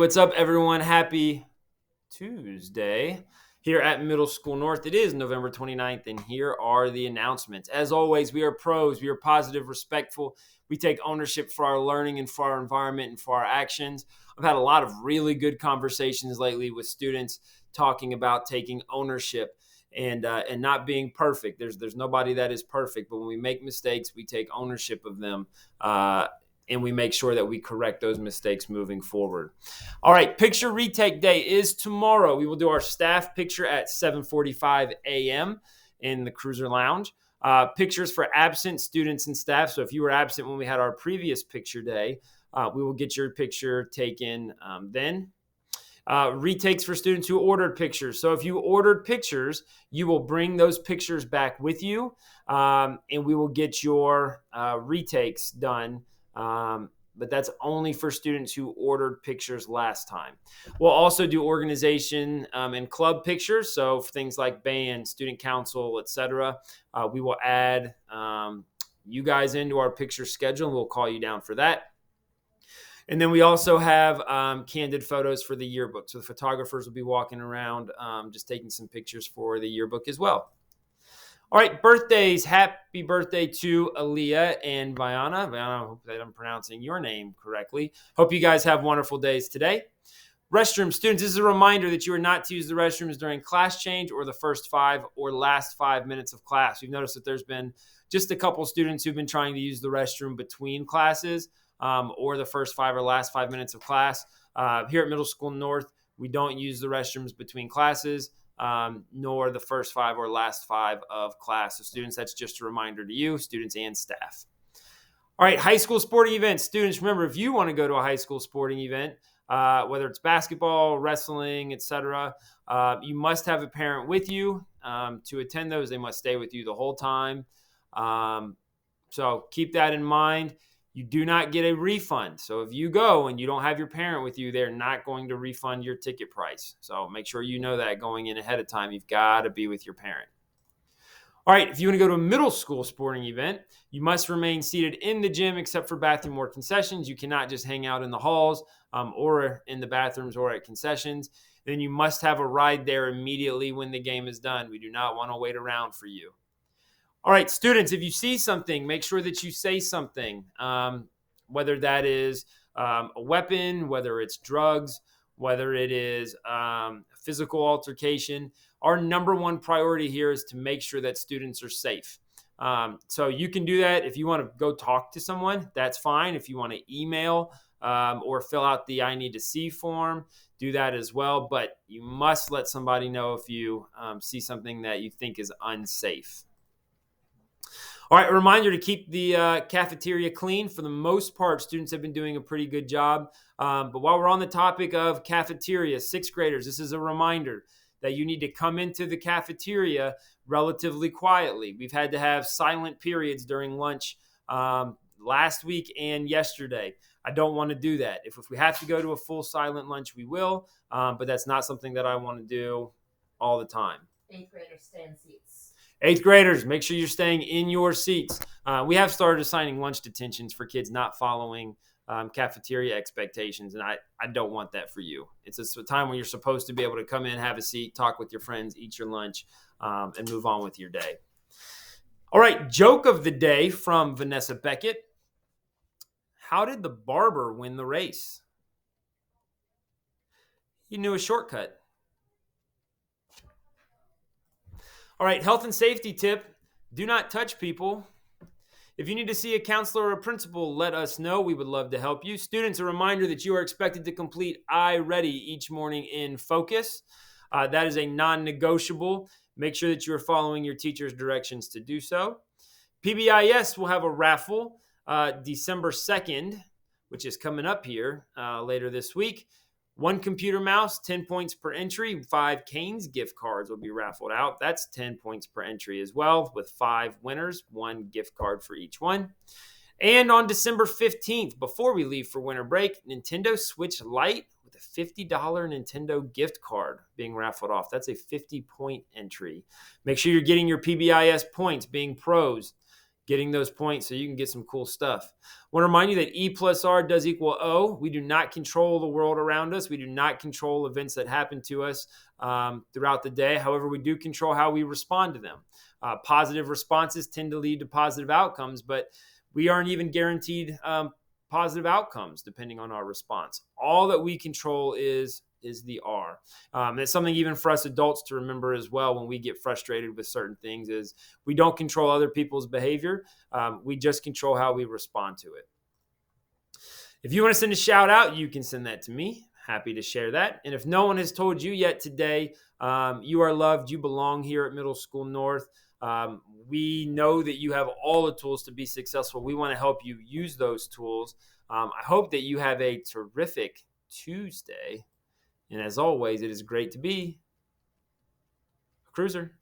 What's up, everyone? Happy Tuesday here at Middle School North. It is November 29th, and here are the announcements. As always, we are pros. We are positive, respectful. We take ownership for our learning and for our environment and for our actions. I've had a lot of really good conversations lately with students talking about taking ownership and not being perfect. There's nobody that is perfect, but when we make mistakes, we take ownership of them. And we make sure that we correct those mistakes moving forward. All right, picture retake day is tomorrow. We will do our staff picture at 7:45 a.m. in the Cruiser Lounge. Pictures for absent students and staff. So if you were absent when we had our previous picture day, we will get your picture taken then. Retakes for students who ordered pictures. So if you ordered pictures, you will bring those pictures back with you, and we will get your retakes done. But that's only for students who ordered pictures last time. We'll also do organization and club pictures. So for things like band, student council, etc., we will add you guys into our picture schedule, and we'll call you down for that. And then we also have candid photos for the yearbook. So the photographers will be walking around just taking some pictures for the yearbook as well. All right, birthdays. Happy birthday to Aaliyah and Viana. Viana, I hope that I'm pronouncing your name correctly. Hope you guys have wonderful days today. Restroom students, this is a reminder that you are not to use the restrooms during class change or the first 5 or last 5 minutes of class. We've noticed that there's been just a couple students who've been trying to use the restroom between classes or the first 5 or last 5 minutes of class. Here at Middle School North, we don't use the restrooms between classes. Nor the first 5 or last 5 of class. So students, that's just a reminder to you, students and staff. All right, high school sporting events. Students, remember, if you want to go to a high school sporting event, whether it's basketball, wrestling, etc., you must have a parent with you to attend those. They must stay with you the whole time. So keep that in mind. You do not get a refund. So if you go and you don't have your parent with you, they're not going to refund your ticket price. So make sure you know that going in ahead of time. You've got to be with your parent. All right, if you want to go to a middle school sporting event, you must remain seated in the gym except for bathroom or concessions. You cannot just hang out in the halls or in the bathrooms or at concessions. Then you must have a ride there immediately when the game is done. We do not want to wait around for you. All right, students, if you see something, make sure that you say something, whether that is a weapon, whether it's drugs, whether it is physical altercation. Our number one priority here is to make sure that students are safe. So you can do that. If you want to go talk to someone, that's fine. If you want to email or fill out the I need to see form, do that as well. But you must let somebody know if you see something that you think is unsafe. All right, a reminder to keep the cafeteria clean. For the most part, students have been doing a pretty good job. But while we're on the topic of cafeteria, 6th graders, this is a reminder that you need to come into the cafeteria relatively quietly. We've had to have silent periods during lunch last week and yesterday. I don't want to do that. If we have to go to a full silent lunch, we will. But that's not something that I want to do all the time. 8th graders stay in seats. 8th graders, make sure you're staying in your seats. We have started assigning lunch detentions for kids not following cafeteria expectations, and I don't want that for you. It's a time when you're supposed to be able to come in, have a seat, talk with your friends, eat your lunch, and move on with your day. All right, joke of the day from Vanessa Beckett. How did the barber win the race? He knew a shortcut. All right, health and safety tip. Do not touch people. If you need to see a counselor or a principal, let us know. We would love to help you. Students, a reminder that you are expected to complete iReady each morning in focus. That is a non-negotiable. Make sure that you are following your teacher's directions to do so. PBIS will have a raffle December 2nd, which is coming up here later this week. 1 computer mouse, 10 points per entry. 5 Canes gift cards will be raffled out. That's 10 points per entry as well, with 5 winners, 1 gift card for each one. And on December 15th, before we leave for winter break, Nintendo Switch Lite with a $50 Nintendo gift card being raffled off. That's a 50-point entry. Make sure you're getting your PBIS points, being pros. getting those points so you can get some cool stuff. I want to remind you that E plus R does equal O. We do not control the world around us. We do not control events that happen to us throughout the day. However, we do control how we respond to them. Positive responses tend to lead to positive outcomes, but we aren't even guaranteed positive outcomes depending on our response. All that we control is the R. It's something even for us adults to remember as well when we get frustrated with certain things is we don't control other people's behavior. We just control how we respond to it. If you want to send a shout out, you can send that to me. Happy to share that. And if no one has told you yet today, you are loved. You belong here at Middle School North. We know that you have all the tools to be successful. We want to help you use those tools. I hope that you have a terrific Tuesday. And as always, it is great to be a cruiser.